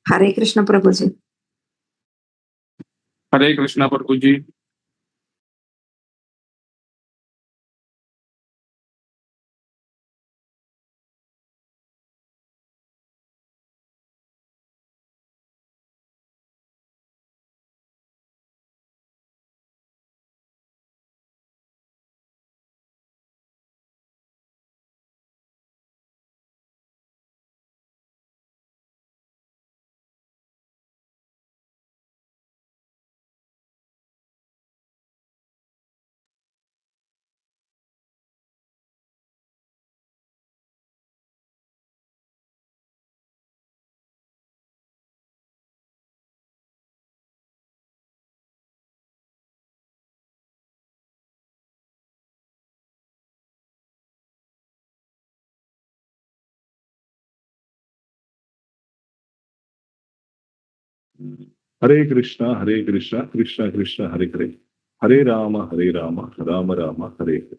Hare Krishna Prabhuji. Hare Krishna Prabhuji. Hare Krishna, Krishna Krishna, Hare Hare. Hare Rama, Rama Rama, Hare Hare.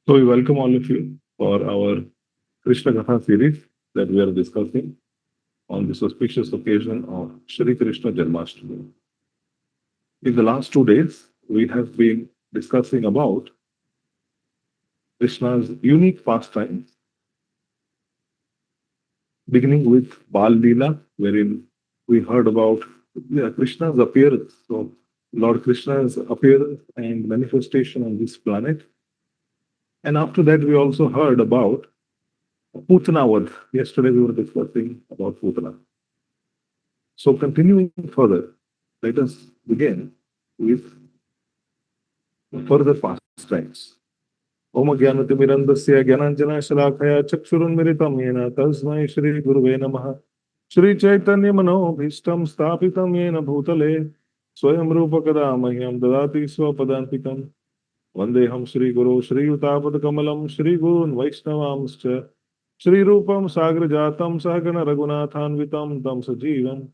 So we welcome all of you for our Krishna Katha series that we are discussing on this auspicious occasion of Sri Krishna Janmashtami. In the last 2 days, we have been discussing about Krishna's unique pastimes, beginning with Bal Leela, wherein we heard about Krishna's appearance. So, Lord Krishna's appearance and manifestation on this planet. And after that, we also heard about Putana. Yesterday, we were discussing about Putana. So, continuing further, let us begin with further pastimes. Om Gyanatimirandasya Gyananjana Shalakaya Chakshurunmiritam Yena Tasmai Shri Guruve Namaha Shri Chaitanya Manobhishtam Stapitam Yena Bhutale Swayam Rupa Kadamahyam Dadati Swapadantikam Vandeham Shri Guru Shri Utapad Kamalam Shri Gurun Vaishnavamscha Shri Rupam Sagrajatam Sahagana Raghunathanvitam Tam Sajivam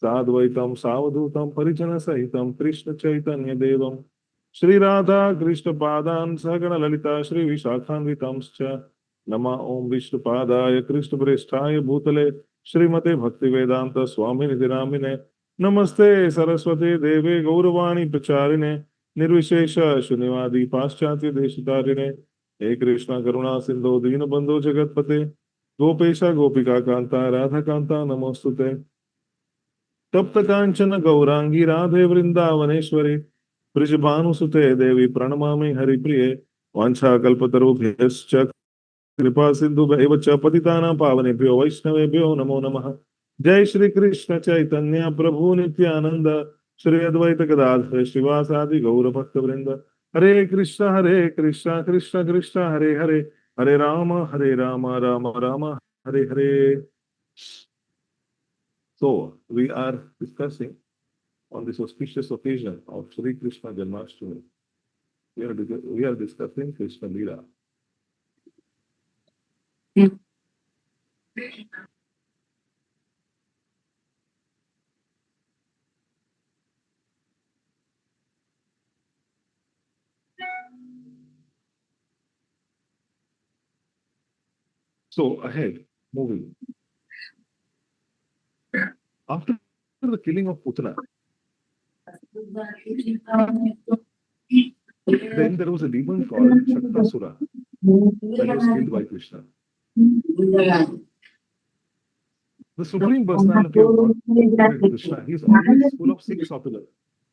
Sadvaitam Savadhutam Parijana Sahitam Krishna Chaitanya Devam Shri Radha Krishna Padan Sagana Lalita Shri Vishakhanvitamscha Nama Om Vishnu Padaya Krishna Prestaya Bhutale Srimate Bhakti Vedanta Swami Nidhiramine Namaste Saraswati Deve Gauravani Pracharine Nirvishesha Shunivadi Paschatya Deshitarine He Krishna Karuna Sindhu Dinabandhu Jagatpate Gopesha Gopika Kanta Radha Kanta Namostute Tapta Kanchana Gaurangi Radhe Vrindavaneshwari Vrishabhanusute Devi Pranamami Haripriye Vancha Kalpatarubhyascha Kripa Sindhu Bhaivacha Patitana Pavanebhyo Vaishnavebhyo Namo Namaha Jai Shri Krishna Chaitanya Prabhu Nityananda Shri Advaita Gadadhara Shivasadi Gaura Bhakta Vrinda Hare Krishna Krishna Krishna Hare Hare Hare Rama Rama Rama Hare Hare. So we are discussing on this auspicious occasion of Sri Krishna Janmashtami. We are discussing Krishna Leela. So ahead, moving. After the killing of Putana, then there was a demon called Shaktasura that was killed by Krishna. The Supreme Personality of Godhead, Krishna, he is always full of six opulence,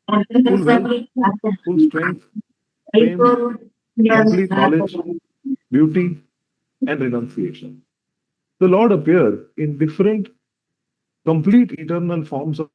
full wealth, full strength, fame, complete knowledge, beauty, and renunciation. The Lord appeared in different, complete eternal forms of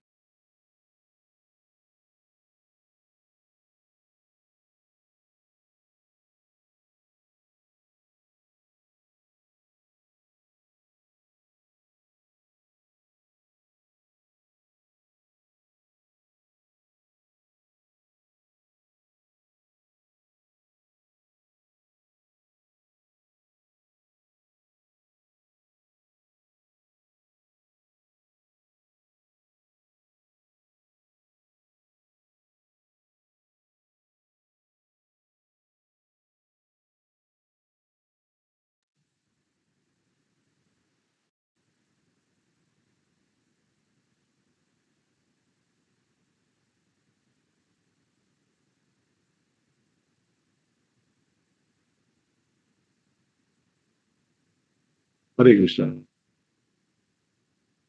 Hare Krishna.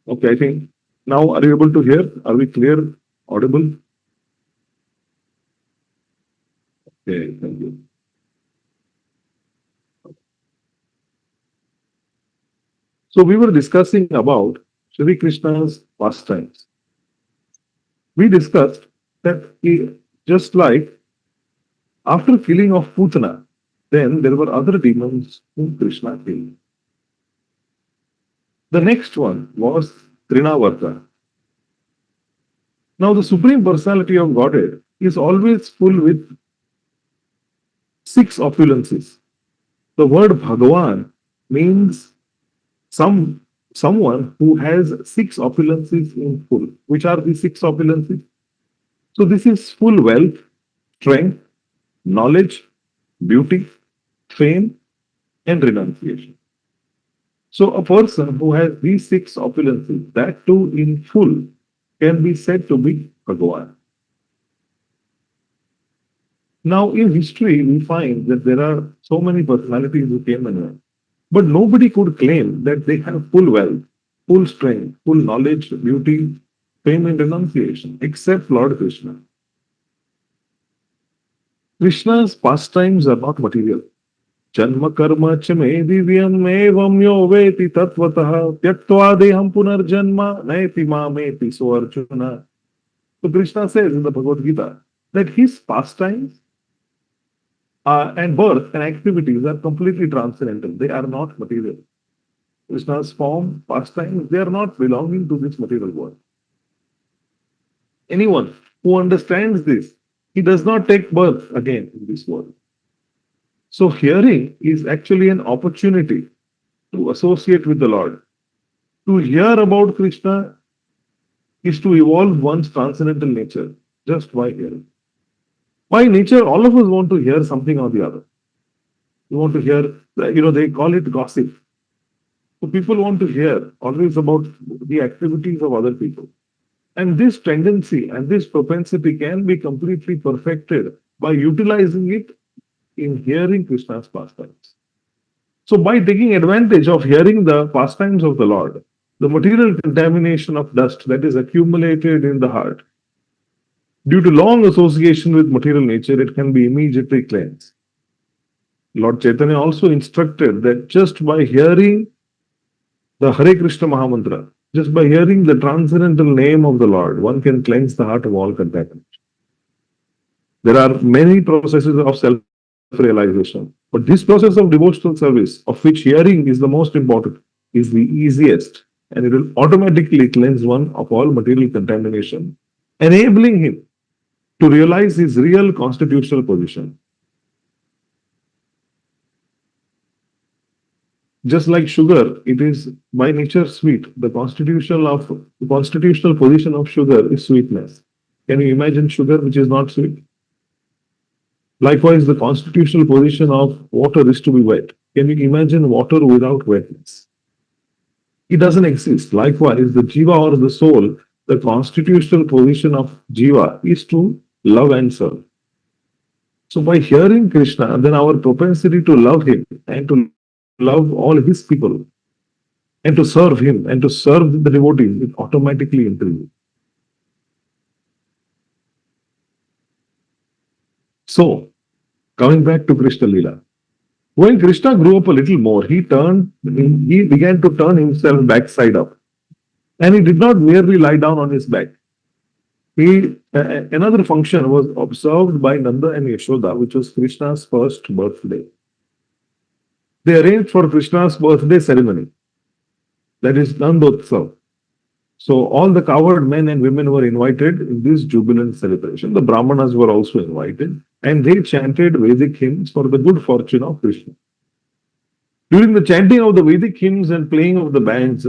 Okay, I think now are you able to hear? Are we clear? Audible? Okay, thank you. So we were discussing about Sri Krishna's pastimes. We discussed that just like after killing of Putana, then there were other demons whom Krishna killed. The next one was Trinavarta. Now the Supreme Personality of Godhead is always full with six opulences. The word Bhagavan means someone who has six opulences in full. Which are the six opulences? So this is full wealth, strength, knowledge, beauty, fame, and renunciation. So a person who has these six opulences, that too in full, can be said to be Bhagavan. Now in history, we find that there are so many personalities who came and went, but nobody could claim that they have full wealth, full strength, full knowledge, beauty, fame, and renunciation, except Lord Krishna. Krishna's pastimes are not material. Janma karma chame divyam evam yo veti tatvatah tyaktva deham punarjanma naeti mameti so Arjuna. So Krishna says in the Bhagavad Gita that his pastimes and birth and activities are completely transcendental. They are not material. Krishna's form, pastimes, they are not belonging to this material world. Anyone who understands this, he does not take birth again in this world. So hearing is actually an opportunity to associate with the Lord. To hear about Krishna is to evolve one's transcendental nature just by hearing. By nature, all of us want to hear something or the other. We want to hear, they call it gossip. So people want to hear always about the activities of other people. And this tendency and this propensity can be completely perfected by utilizing it in hearing Krishna's pastimes. So by taking advantage of hearing the pastimes of the Lord, the material contamination of dust that is accumulated in the heart, due to long association with material nature, it can be immediately cleansed. Lord Chaitanya also instructed that just by hearing the Hare Krishna Mahamantra, just by hearing the transcendental name of the Lord, one can cleanse the heart of all contamination. There are many processes of self-realization, but this process of devotional service, of which hearing is the most important, is the easiest, and it will automatically cleanse one of all material contamination, enabling him to realize his real constitutional position. Just like sugar, it is by nature sweet. The constitutional position of sugar is sweetness. Can you imagine sugar which is not sweet? Likewise, the constitutional position of water is to be wet. Can you imagine water without wetness? It doesn't exist. Likewise, the jiva or the soul, the constitutional position of jiva is to love and serve. So by hearing Krishna, then our propensity to love him and to love all his people and to serve him and to serve the devotees, it automatically increases. So, coming back to Krishna Leela, when Krishna grew up a little more, he began to turn himself backside up. And he did not merely lie down on his back. Another function was observed by Nanda and Yashoda, which was Krishna's first birthday. They arranged for Krishna's birthday ceremony, that is Nandotsav. So all the cowherd men and women were invited in this jubilant celebration. The Brahmanas were also invited, and they chanted Vedic hymns for the good fortune of Krishna. During the chanting of the Vedic hymns and playing of the bands,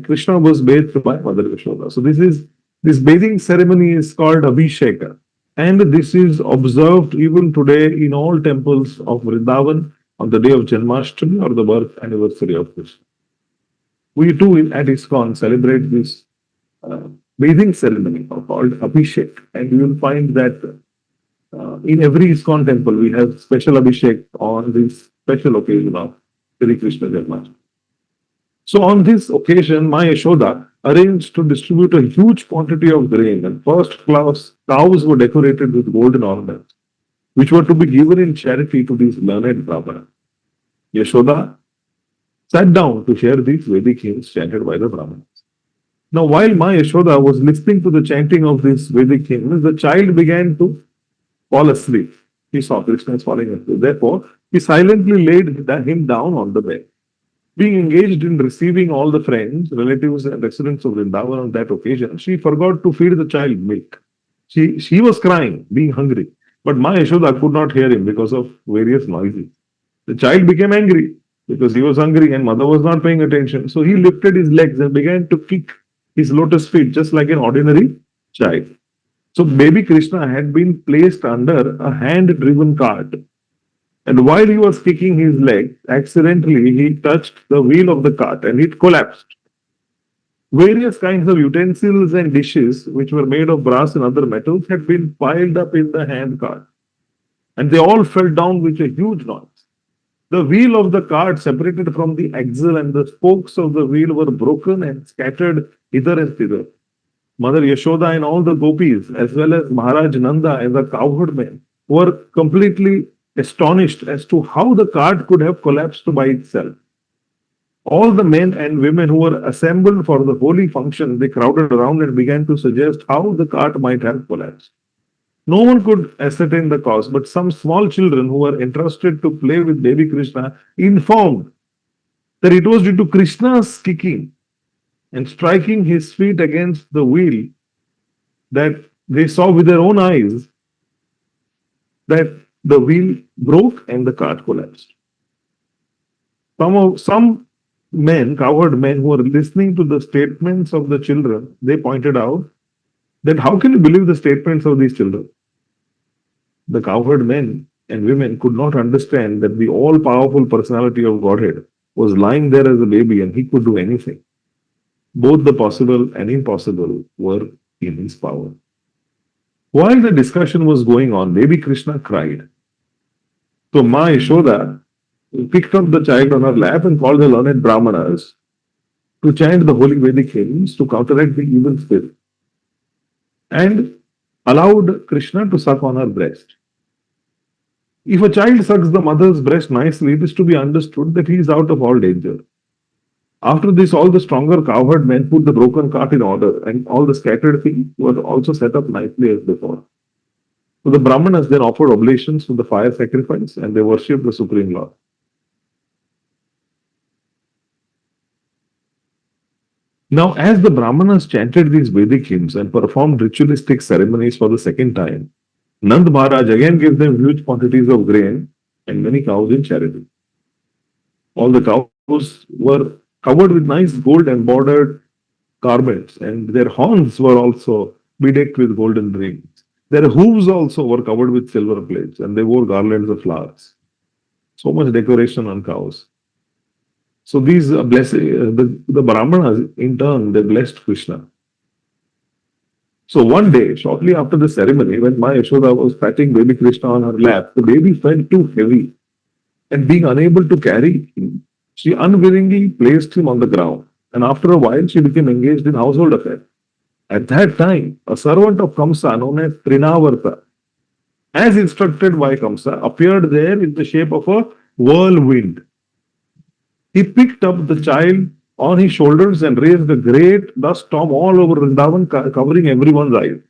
Krishna was bathed by Mother Yashoda. So this bathing ceremony is called Abhisheka, and this is observed even today in all temples of Vrindavan on the day of Janmashtami or the birth anniversary of Krishna. We too at ISKCON celebrate this bathing ceremony called Abhishek, and you will find that in every ISKCON temple we have special Abhishek on this special occasion of Sri Krishna Janmashtami. So on this occasion, my Yashoda arranged to distribute a huge quantity of grain, and first class cows were decorated with golden ornaments, which were to be given in charity to these learned Brahmanas. Yashoda sat down to hear these Vedic hymns chanted by the Brahmanas. Now, while my Yashoda was listening to the chanting of these Vedic hymns, the child began to fall asleep. He saw Krishna is falling asleep. Therefore, he silently laid him down on the bed. Being engaged in receiving all the friends, relatives, and residents of Vrindavan on that occasion, she forgot to feed the child milk. She was crying, being hungry. But Ma Yashoda could not hear him because of various noises. The child became angry because he was hungry and mother was not paying attention. So he lifted his legs and began to kick his lotus feet just like an ordinary child. So baby Krishna had been placed under a hand-driven cart. And while he was kicking his legs, accidentally he touched the wheel of the cart and it collapsed. Various kinds of utensils and dishes, which were made of brass and other metals, had been piled up in the hand cart. And they all fell down with a huge noise. The wheel of the cart separated from the axle, and the spokes of the wheel were broken and scattered hither and thither. Mother Yashoda and all the gopis, as well as Maharaj Nanda and the cowherd men, were completely astonished as to how the cart could have collapsed by itself. All the men and women who were assembled for the holy function, they crowded around and began to suggest how the cart might have collapsed. No one could ascertain the cause, but some small children who were entrusted to play with baby Krishna informed that it was due to Krishna's kicking and striking his feet against the wheel that they saw with their own eyes that the wheel broke and the cart collapsed. Some men, cowherd men who were listening to the statements of the children, they pointed out that how can you believe the statements of these children? The cowherd men and women could not understand that the all-powerful personality of Godhead was lying there as a baby and he could do anything. Both the possible and impossible were in his power. While the discussion was going on, baby Krishna cried. So Ma Yashoda picked up the child on her lap and called the learned Brahmanas to chant the holy Vedic hymns to counteract the evil spirit, and allowed Krishna to suck on her breast. If a child sucks the mother's breast nicely, it is to be understood that he is out of all danger. After this, all the stronger cowherd men put the broken cart in order, and all the scattered things were also set up nicely as before. So the Brahmanas then offered oblations to the fire sacrifice and they worshipped the Supreme Lord. Now, as the Brahmanas chanted these Vedic hymns and performed ritualistic ceremonies for the second time, Nand Maharaj again gave them huge quantities of grain and many cows in charity. All the cows were covered with nice gold embroidered garments, and their horns were also bedecked with golden rings. Their hooves also were covered with silver plates, and they wore garlands of flowers. So much decoration on cows. So these the Brahmanas, in turn, they blessed Krishna. So one day, shortly after the ceremony, when Ma Yashoda was patting baby Krishna on her lap, the baby felt too heavy, and being unable to carry him, she unwillingly placed him on the ground. And after a while, she became engaged in household affairs. At that time, a servant of Kamsa known as Trinavarta, as instructed by Kamsa, appeared there in the shape of a whirlwind. He picked up the child on his shoulders and raised a great dust storm all over Vrindavan, covering everyone's eyes.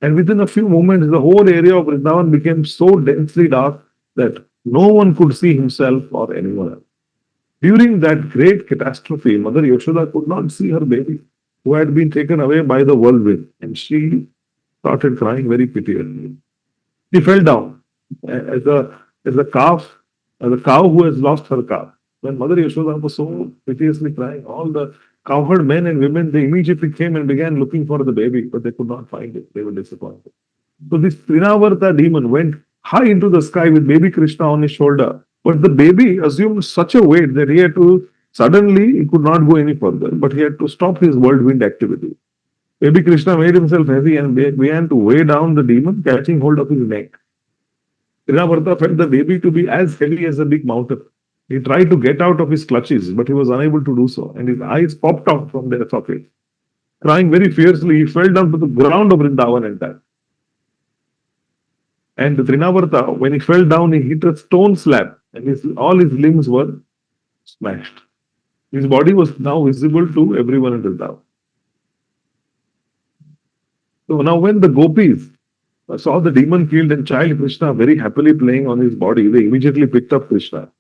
And within a few moments, the whole area of Vrindavan became so densely dark that no one could see himself or anyone else. During that great catastrophe, Mother Yashoda could not see her baby, who had been taken away by the whirlwind, and she started crying very piteously. She fell down as a cow who has lost her calf. When Mother Yashoda was so piteously crying, all the cowherd men and women, they immediately came and began looking for the baby, but they could not find it. They were disappointed. So this Trinavarta demon went high into the sky with baby Krishna on his shoulder. But the baby assumed such a weight that he could not go any further, but he had to stop his whirlwind activity. Baby Krishna made himself heavy and began to weigh down the demon, catching hold of his neck. Trinavarta felt the baby to be as heavy as a big mountain. He tried to get out of his clutches, but he was unable to do so, and his eyes popped out from their sockets. Crying very fiercely, he fell down to the ground of Vrindavan and died. And the Trinavarta, when he fell down, he hit a stone slab, and all his limbs were smashed. His body was now visible to everyone in Vrindavan. So now when the gopis saw the demon killed and child Krishna very happily playing on his body, they immediately picked up Krishna.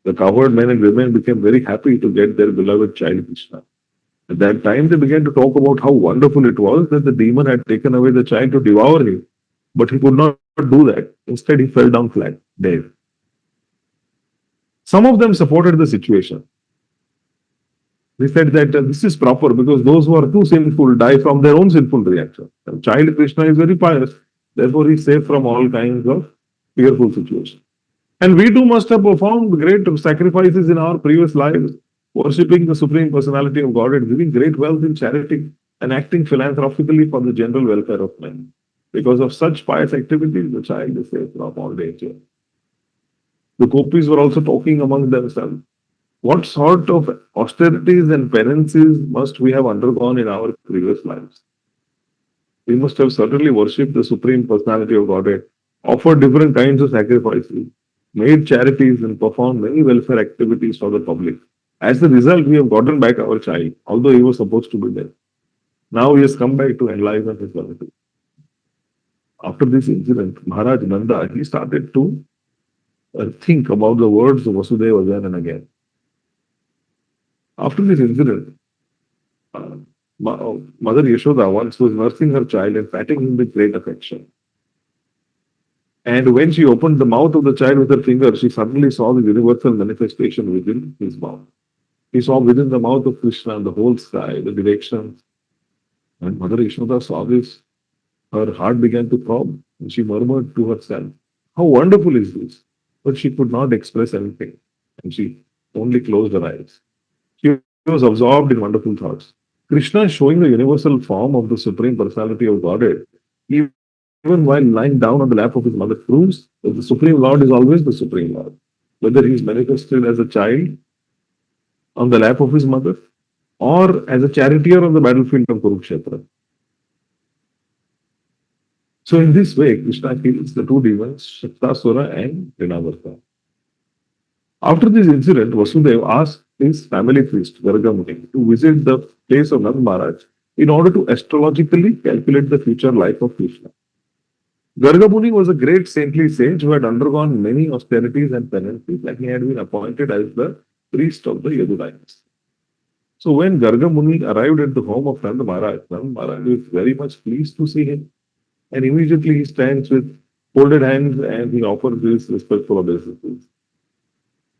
The cowherd men and women became very happy to get their beloved child Krishna. At that time, they began to talk about how wonderful it was that the demon had taken away the child to devour him. But he could not do that. Instead, he fell down flat, dead. Some of them supported the situation. They said that this is proper because those who are too sinful die from their own sinful reaction. And child Krishna is very pious. Therefore, he is safe from all kinds of fearful situations. And we too must have performed great sacrifices in our previous lives, worshipping the Supreme Personality of Godhead, giving great wealth in charity, and acting philanthropically for the general welfare of men. Because of such pious activities, the child is safe from all danger. The gopis were also talking among themselves. What sort of austerities and penances must we have undergone in our previous lives? We must have certainly worshipped the Supreme Personality of Godhead, offered different kinds of sacrifices, made charities, and performed many welfare activities for the public. As a result, we have gotten back our child, although he was supposed to be dead. Now he has come back to enliven his relative. After this incident, Maharaj Nanda, he started to think about the words of Vasudeva again and again. After this incident, Mother Yashoda once was nursing her child and patting him with great affection. And when she opened the mouth of the child with her finger, she suddenly saw the universal manifestation within his mouth. She saw within the mouth of Krishna the whole sky, the directions. And Mother Yashoda saw this. Her heart began to throb, and she murmured to herself, "How wonderful is this?" But she could not express anything, and she only closed her eyes. She was absorbed in wonderful thoughts. Krishna, showing the universal form of the Supreme Personality of Godhead, even while lying down on the lap of his mother, proves that the Supreme Lord is always the Supreme Lord. Whether he is manifested as a child on the lap of his mother or as a charioteer on the battlefield of Kurukshetra. So in this way, Krishna kills the two demons, Shaktasura and Trinavarta. After this incident, Vasudeva asked his family priest, Gargamuni, to visit the place of Nand Maharaj in order to astrologically calculate the future life of Krishna. Gargamuni was a great saintly sage who had undergone many austerities and penances, and he had been appointed as the priest of the Yadu dynasty. So when Gargamuni arrived at the home of Nand Maharaj was very much pleased to see him. And immediately he stands with folded hands and he offers his respectful obeisances.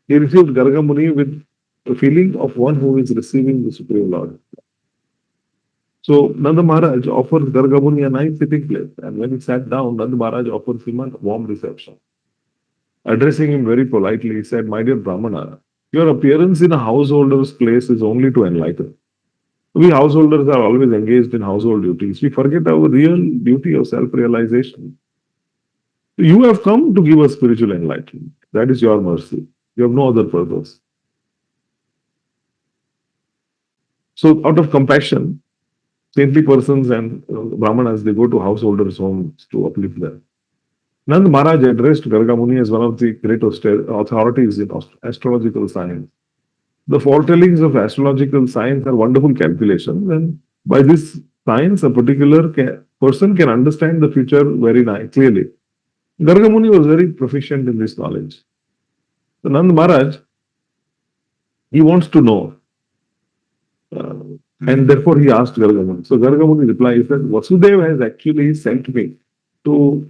He received Gargamuni with the feeling of one who is receiving the Supreme Lord. So Nanda Maharaj offers Gargamuni a nice sitting place, and when he sat down, Nanda Maharaj offers him a warm reception. Addressing him very politely, he said, "My dear Brahmana, your appearance in a householder's place is only to enlighten. We householders are always engaged in household duties. We forget our real duty of self-realization. You have come to give us spiritual enlightenment. That is your mercy. You have no other purpose." So out of compassion, saintly persons and Brahmanas, they go to householders' homes to uplift them. Nand Maharaj addressed Gargamuni as one of the great authorities in astrological science. The foretellings of astrological science are wonderful calculations, and by this science, a particular person can understand the future very clearly. Gargamuni was very proficient in this knowledge. So Nand Maharaj, he wants to know, and therefore he asked Gargamuni. So Gargamuni replies that Vasudeva has actually sent me to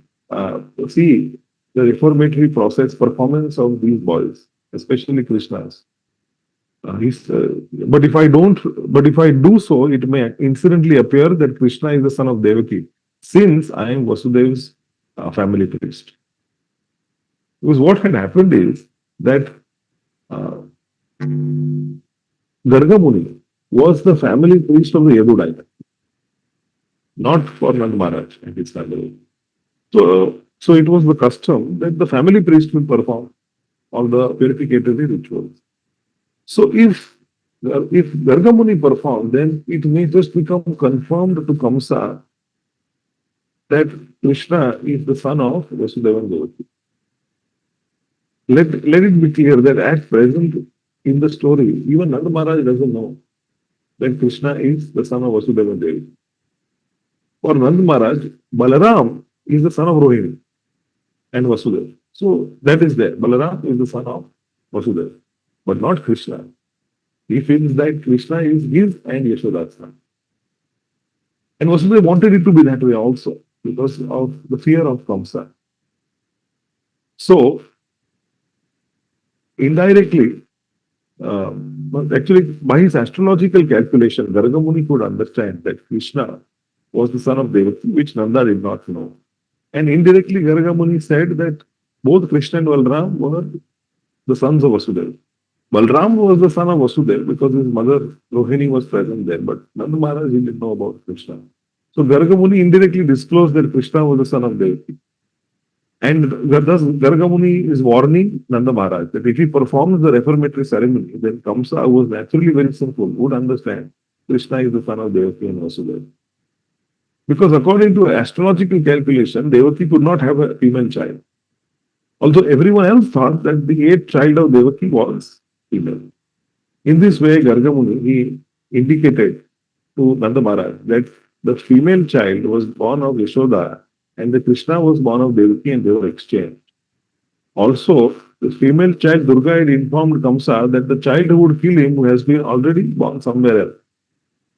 see the reformatory process performance of these boys, especially Krishna's. But if I do so, it may incidentally appear that Krishna is the son of Devaki, since I am Vasudeva's family priest. Because what had happened is that Gargamuni was the family priest of the Yadu dynasty, not for Nand Maharaj and his family. So it was the custom that the family priest will perform. all the purificatory rituals. So if Gargamuni performed, then it may just become confirmed to Kamsa that Krishna is the son of Vasudeva and Devaki. Let it be clear that at present in the story, even Nanda Maharaj doesn't know that Krishna is the son of Vasudeva and Devaki. For Nanda Maharaj, Balaram is the son of Rohini and Vasudeva. So that is there. Balaram is the son of Vasudeva, but not Krishna. He feels that Krishna is his and Yashoda's son. And Vasudeva wanted it to be that way also because of the fear of Kamsa. So, indirectly, but actually, by his astrological calculation, Gargamuni could understand that Krishna was the son of Devaki, which Nanda did not know. And indirectly, Gargamuni said that both Krishna and Balram were the sons of Vasudeva. Balram was the son of Vasudeva because his mother Rohini was present there, but Nanda Maharaj didn't know about Krishna. So Gargamuni indirectly disclosed that Krishna was the son of Devaki. And thus Gargamuni is warning Nanda Maharaj that if he performs the reformatory ceremony, then Kamsa, who was naturally very simple, would understand Krishna is the son of Devaki and Vasudeva. Because according to astrological calculation, Devaki could not have a female child. Although everyone else thought that the eighth child of Devaki was female. In this way, Gargamuni, he indicated to Nanda Maharaj that the female child was born of Yashoda and the Krishna was born of Devaki and they were exchanged. Also, the female child Durga had informed Kamsa that the child who would kill him has been already born somewhere else.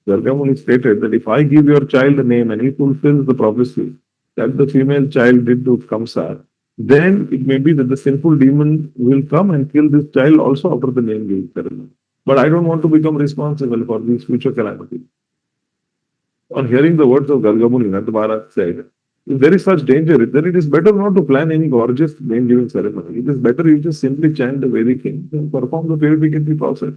Gargamuni stated that if I give your child a name and he fulfills the prophecy that the female child did to Kamsa, then it may be that the sinful demon will come and kill this child also after the name giving ceremony. But I don't want to become responsible for these future calamities. On hearing the words of Gargamuni, Nanda Maharaj said, if there is such danger, then it is better not to plan any gorgeous name giving ceremony. It is better you just simply chant the Vedic hymns and perform the purificatory process.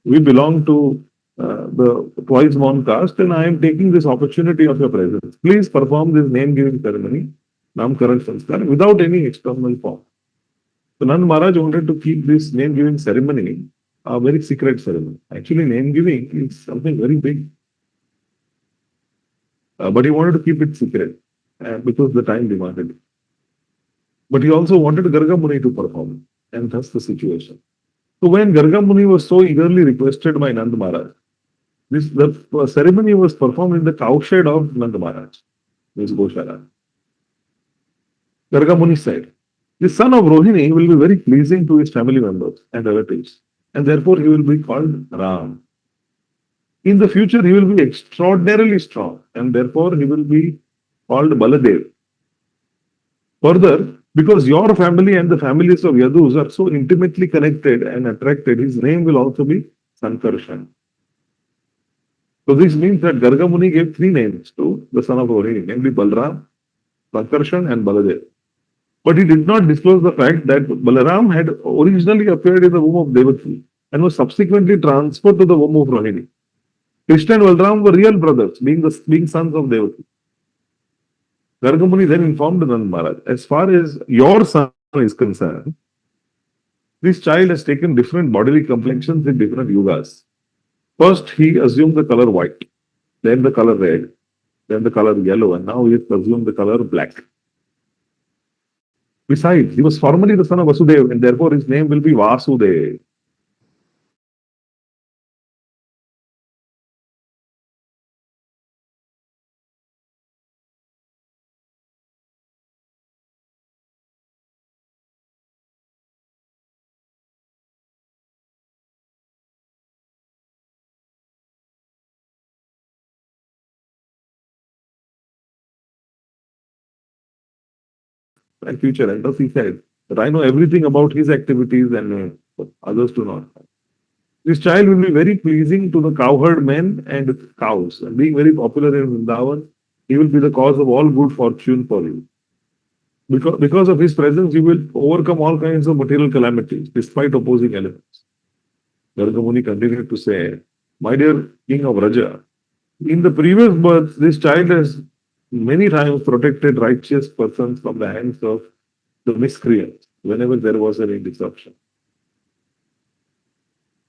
We belong to the twice born caste, and I am taking this opportunity of your presence. Please perform this name giving ceremony, Namkaran Sanskar, without any external form. So Nand Maharaj wanted to keep this name giving ceremony a very secret ceremony. Actually, name giving is something very big. But he wanted to keep it secret because the time demanded it. But he also wanted Gargamuni to perform, and thus the situation. So when Gargamuni was so eagerly requested by Nand Maharaj, the ceremony was performed in the cowshed of Nand Maharaj, this Goshala. Gargamuni said, the son of Rohini will be very pleasing to his family members and relatives, and therefore he will be called Ram. In the future, he will be extraordinarily strong, and therefore he will be called Baladev. Further, because your family and the families of Yadus are so intimately connected and attracted, his name will also be Sankarshan. So this means that Gargamuni gave three names to the son of Rohini, namely Balram, Sankarshan and Baladev. But he did not disclose the fact that Balaram had originally appeared in the womb of Devaki and was subsequently transferred to the womb of Rohini. Krishna and Balaram were real brothers, being sons of Devaki. Gargamuni then informed Nand Maharaj, as far as your son is concerned, this child has taken different bodily complexions in different yugas. First, he assumed the color white, then the color red, then the color yellow, and now he has assumed the color black. Besides, he was formerly the son of Vasudeva, and therefore his name will be Vasudeva. And future. And thus he said that I know everything about his activities and others do not. This child will be very pleasing to the cowherd men and cows. And being very popular in Vrindavan, he will be the cause of all good fortune for you. Because of his presence, you will overcome all kinds of material calamities despite opposing elements. Gargamuni continued to say, my dear king of Raja, in the previous birth, this child has many times protected righteous persons from the hands of the miscreants. whenever there was any disruption.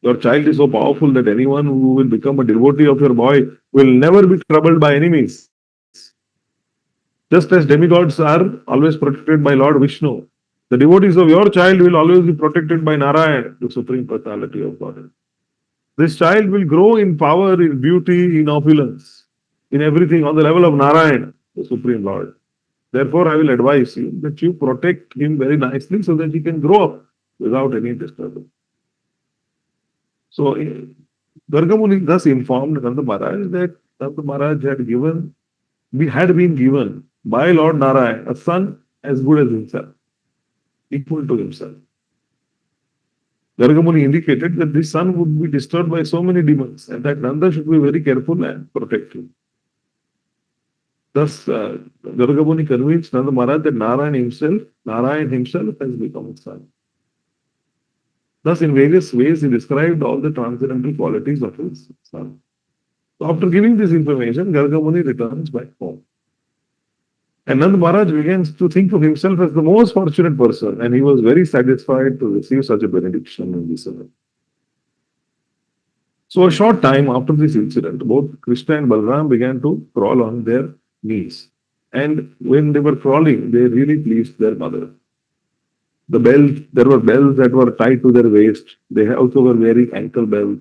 Your child is so powerful that anyone who will become a devotee of your boy will never be troubled by enemies. Just as demigods are always protected by Lord Vishnu, the devotees of your child will always be protected by Narayan, the Supreme Personality of Godhead. This child will grow in power, in beauty, in opulence, in everything on the level of Narayan, the Supreme Lord. Therefore, I will advise you that you protect him very nicely so that he can grow up without any disturbance. So, Gargamuni thus informed Nanda Maharaj that Nanda Maharaj had been given by Lord Narayan a son as good as himself, equal to himself. Gargamuni indicated that this son would be disturbed by so many demons and that Nanda should be very careful and protect him. Thus, Gargamuni convinced Nanda Maharaj that Narayan himself has become his son. Thus, in various ways, he described all the transcendental qualities of his son. So, after giving this information, Gargamuni returns back home. And Nanda Maharaj begins to think of himself as the most fortunate person, and he was very satisfied to receive such a benediction in this way. So, a short time after this incident, both Krishna and Balaram began to crawl on their knees. And when they were crawling, they really pleased their mother. There were bells that were tied to their waist. They also were wearing ankle bells.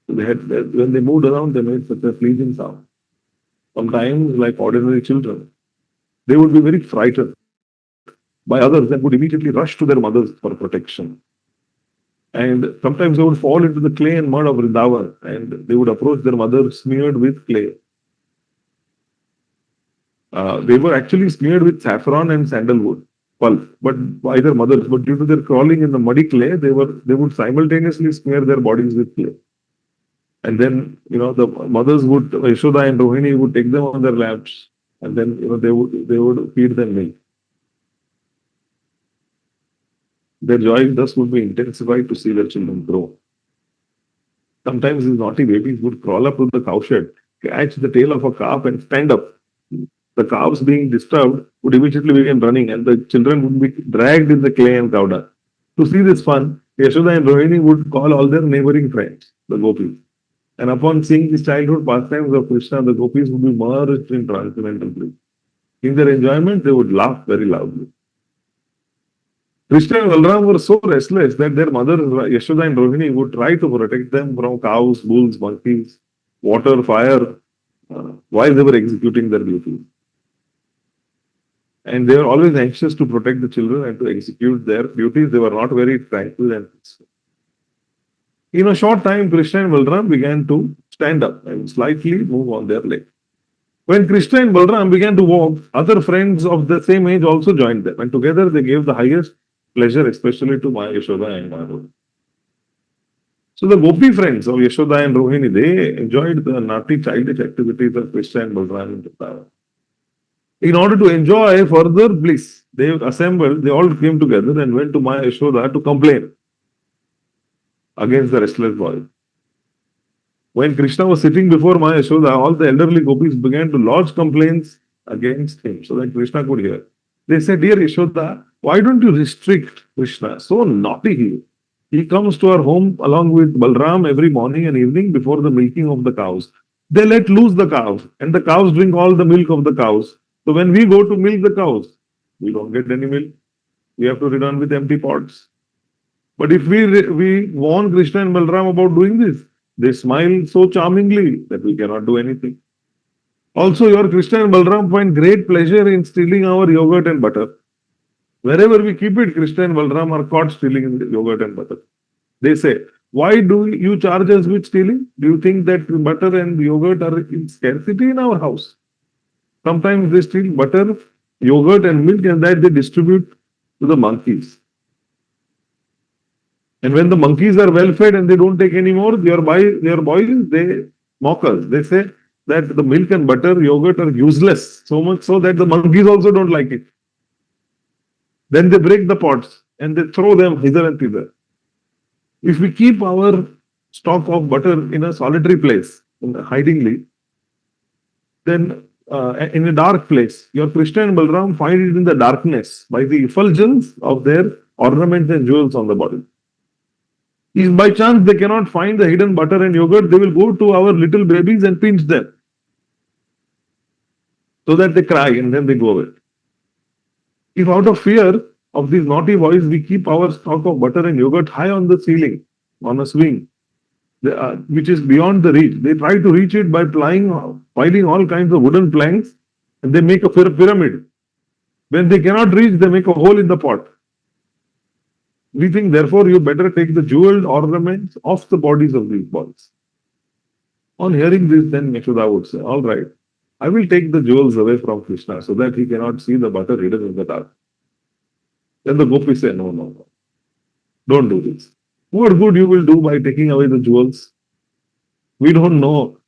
When they moved around, they made such a pleasing sound. Sometimes, like ordinary children, they would be very frightened by others and would immediately rush to their mothers for protection. And sometimes they would fall into the clay and mud of Vrindavan and they would approach their mother smeared with clay. They were actually smeared with saffron and sandalwood pulp, but by their mothers. But due to their crawling in the muddy clay, they would simultaneously smear their bodies with clay. And then, the mothers would, Yashoda and Rohini would take them on their laps, and then, they would feed them milk. Their joy thus would be intensified to see their children grow. Sometimes these naughty babies would crawl up to the cowshed, catch the tail of a calf and stand up. The calves being disturbed would immediately begin running and the children would be dragged in the clay and cow dung. To see this fun, Yashoda and Rohini would call all their neighboring friends, the gopis. And upon seeing these childhood pastimes of Krishna, the gopis would be merged in transcendental bliss. In their enjoyment, they would laugh very loudly. Krishna and Balaram were so restless that their mothers, Yashoda and Rohini, would try to protect them from cows, bulls, monkeys, water, fire, while they were executing their duties. And they were always anxious to protect the children and to execute their duties. They were not very tranquil and peaceful. In a short time, Krishna and Balaram began to stand up and slightly move on their legs. When Krishna and Balaram began to walk, other friends of the same age also joined them, and together they gave the highest pleasure, especially to Maya Yashoda and Maya. So the gopi friends of Yashoda and Rohini, they enjoyed the naughty childish activities of Krishna and Balaram in Vrindavan. In order to enjoy further bliss, they all came together and went to Maya Yashoda to complain against the restless boy. When Krishna was sitting before Maya Yashoda, all the elderly gopis began to lodge complaints against him so that Krishna could hear. They said, "Dear Yashoda, why don't you restrict Krishna? So naughty he is. He comes to our home along with Balram every morning and evening before the milking of the cows. They let loose the cows and the cows drink all the milk of the cows. So when we go to milk the cows, we don't get any milk. We have to return with empty pots. But if we warn Krishna and Balaram about doing this, they smile so charmingly that we cannot do anything. Also, your Krishna and Balaram find great pleasure in stealing our yogurt and butter. Wherever we keep it, Krishna and Balaram are caught stealing yogurt and butter. They say, why do you charge us with stealing? Do you think that butter and yogurt are in scarcity in our house? Sometimes they steal butter, yogurt and milk and that they distribute to the monkeys. And when the monkeys are well fed and they don't take any more, their boys, they mock us. They say that the milk and butter, yogurt are useless, so much so that the monkeys also don't like it. Then they break the pots and they throw them hither and thither. If we keep our stock of butter in a solitary place, hidingly, then in a dark place, your Krishna and Balaram find it in the darkness by the effulgence of their ornaments and jewels on the body. If by chance they cannot find the hidden butter and yogurt, they will go to our little babies and pinch them so that they cry and then they go away. If out of fear of these naughty boys, we keep our stock of butter and yogurt high on the ceiling, on a swing, which is beyond the reach. They try to reach it by piling all kinds of wooden planks, and they make a pyramid. When they cannot reach, they make a hole in the pot. We think, therefore, you better take the jeweled ornaments off the bodies of these boys. On hearing this, then Yashoda would say, all right, I will take the jewels away from Krishna so that he cannot see the butter hidden in the dark. Then the gopis say, no, no, no, don't do this. What good you will do by taking away the jewels? We don't know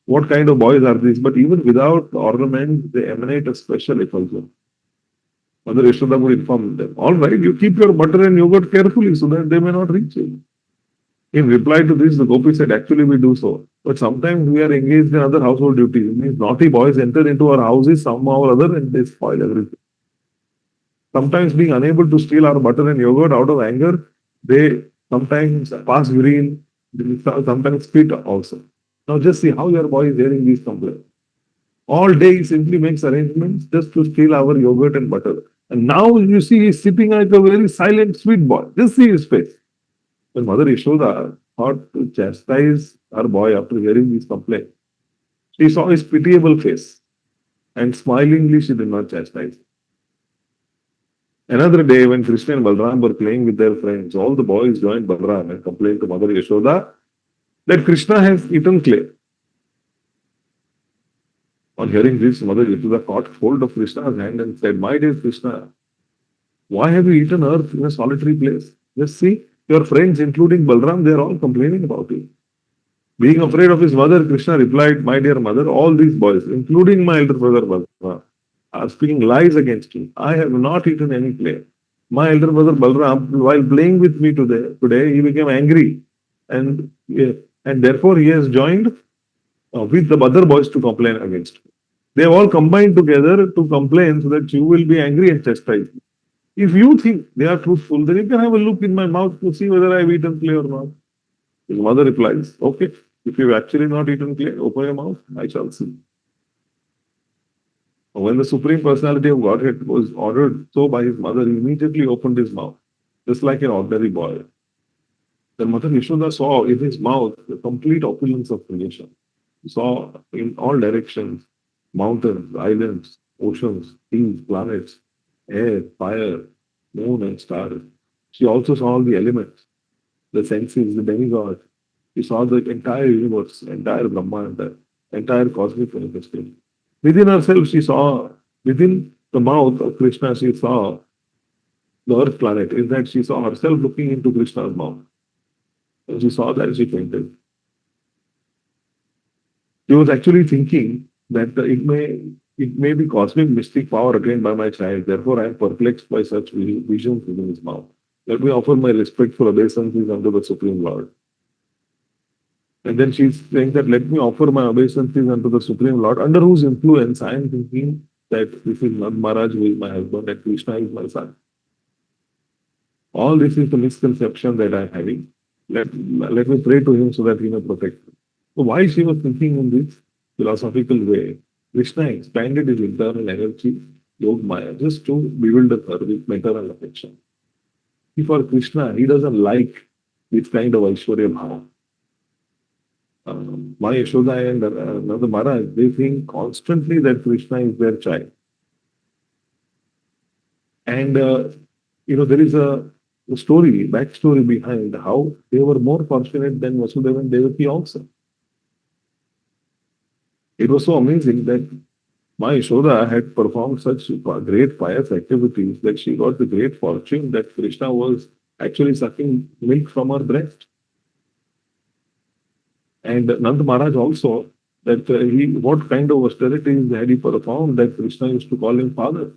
what kind of boys are these, but even without the ornaments, they emanate a special effulgence. Mother Yashoda would inform them, all right, you keep your butter and yogurt carefully so that they may not reach you. In reply to this, the gopi said, actually we do so. But sometimes we are engaged in other household duties. These naughty boys enter into our houses somehow or other and they spoil everything. Sometimes being unable to steal our butter and yogurt out of anger, they sometimes pass urine, sometimes spit also. Now just see how your boy is hearing these complaints. All day he simply makes arrangements just to steal our yogurt and butter. And now you see he's sitting like a very silent, sweet boy. Just see his face. When Mother Yashoda thought to chastise her boy after hearing these complaints, she saw his pitiable face and smilingly she did not chastise him. Another day, when Krishna and Balram were playing with their friends, all the boys joined Balram and complained to Mother Yashoda that Krishna has eaten clay. On hearing this, Mother Yashoda caught hold of Krishna's hand and said, my dear Krishna, why have you eaten earth in a solitary place? Just see, your friends, including Balram, they are all complaining about you. Being afraid of his mother, Krishna replied, my dear mother, all these boys, including my elder brother Balram, are speaking lies against you. I have not eaten any clay. My elder brother Balram, while playing with me today he became angry and therefore he has joined with the other boys to complain against you. They have all combined together to complain so that you will be angry and chastise me. If you think they are truthful, then you can have a look in my mouth to see whether I have eaten clay or not. His mother replies, okay, if you have actually not eaten clay, open your mouth, I shall see. When the Supreme Personality of Godhead was ordered so by his mother, he immediately opened his mouth, just like an ordinary boy. Then Mother Yashoda saw in his mouth the complete opulence of creation. He saw in all directions mountains, islands, oceans, seas, planets, air, fire, moon and stars. She also saw all the elements, the senses, the demigods. She saw the entire universe, entire Brahmanda, entire cosmic manifestation. Within herself, she saw, within the mouth of Krishna, she saw the earth planet. In that, she saw herself looking into Krishna's mouth. And she saw that, she fainted. She was actually thinking that it may be cosmic mystic power attained by my child. Therefore, I am perplexed by such visions within his mouth. Let me offer my respectful obeisances unto the Supreme Lord. And then she's saying that let me offer my obeisances unto the Supreme Lord, under whose influence I am thinking that this is Nand Maharaj who is my husband and Krishna is my son. All this is the misconception that I am having. Let me pray to him so that he may protect me. So why she was thinking in this philosophical way, Krishna expanded his internal energy, Yog Maya, just to bewilder her with maternal affection. For Krishna, he doesn't like this kind of Aishwarya Bhava. My Yashoda and Nanda Maharaj, they think constantly that Krishna is their child. And, there is a backstory behind how they were more fortunate than Vasudeva and Devaki also. It was so amazing that my Yashoda had performed such great pious activities that she got the great fortune that Krishna was actually sucking milk from her breast. And Nand Maharaj also, that what kind of austerities had he performed that Krishna used to call him father.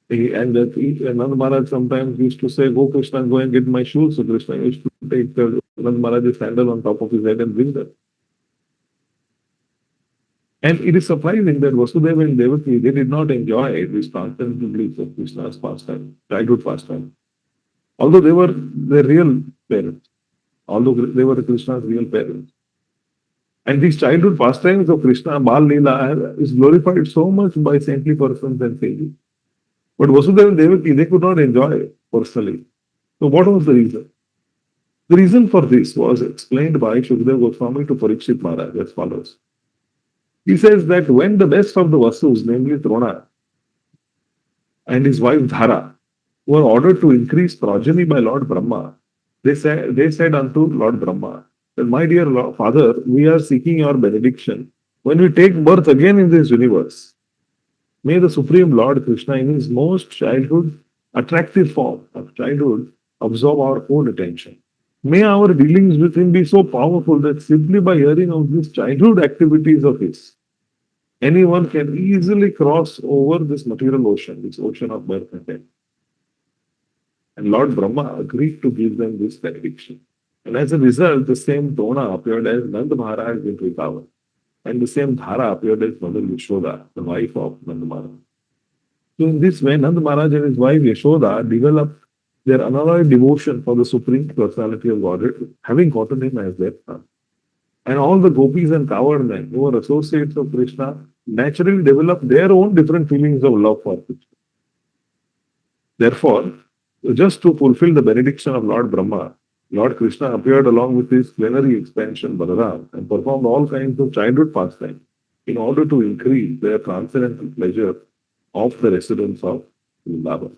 And Nand Maharaj sometimes used to say, go Krishna, go and get my shoes. So Krishna used to take Nand Maharaj's sandal on top of his head and bring them. And it is surprising that Vasudeva and Devaki, they did not enjoy this transcendental bliss of Krishna's pastime, childhood pastime. Although they were the real parents, although they were Krishna's real parents. And these childhood pastimes of Krishna, Bal Leela, is glorified so much by saintly persons and sages. But Vasudeva and Devaki, they could not enjoy personally. So what was the reason? The reason for this was explained by Shukdev Goswami to Parikshit Maharaj as follows. He says that when the best of the Vasus, namely Drona and his wife Dhara, were ordered to increase progeny by Lord Brahma, they said unto Lord Brahma that, my dear Father, we are seeking your benediction. When we take birth again in this universe, may the Supreme Lord Krishna in his most childhood, attractive form of childhood absorb our whole attention. May our dealings with him be so powerful that simply by hearing of these childhood activities of his, anyone can easily cross over this material ocean, this ocean of birth and death. And Lord Brahma agreed to give them this benediction. And as a result, the same Drona appeared as Nand Maharaj in Vrindavan. And the same Dhara appeared as Mother Yashoda, the wife of Nand Maharaj. So in this way, Nand Maharaj and his wife Yashoda developed their unalloyed devotion for the Supreme Personality of Godhead, having gotten him as their son. And all the gopis and coward men who were associates of Krishna naturally developed their own different feelings of love for Krishna. Therefore, just to fulfill the benediction of Lord Brahma, Lord Krishna appeared along with his plenary expansion Balaram and performed all kinds of childhood pastimes in order to increase their transcendental pleasure of the residents of Vrindavan.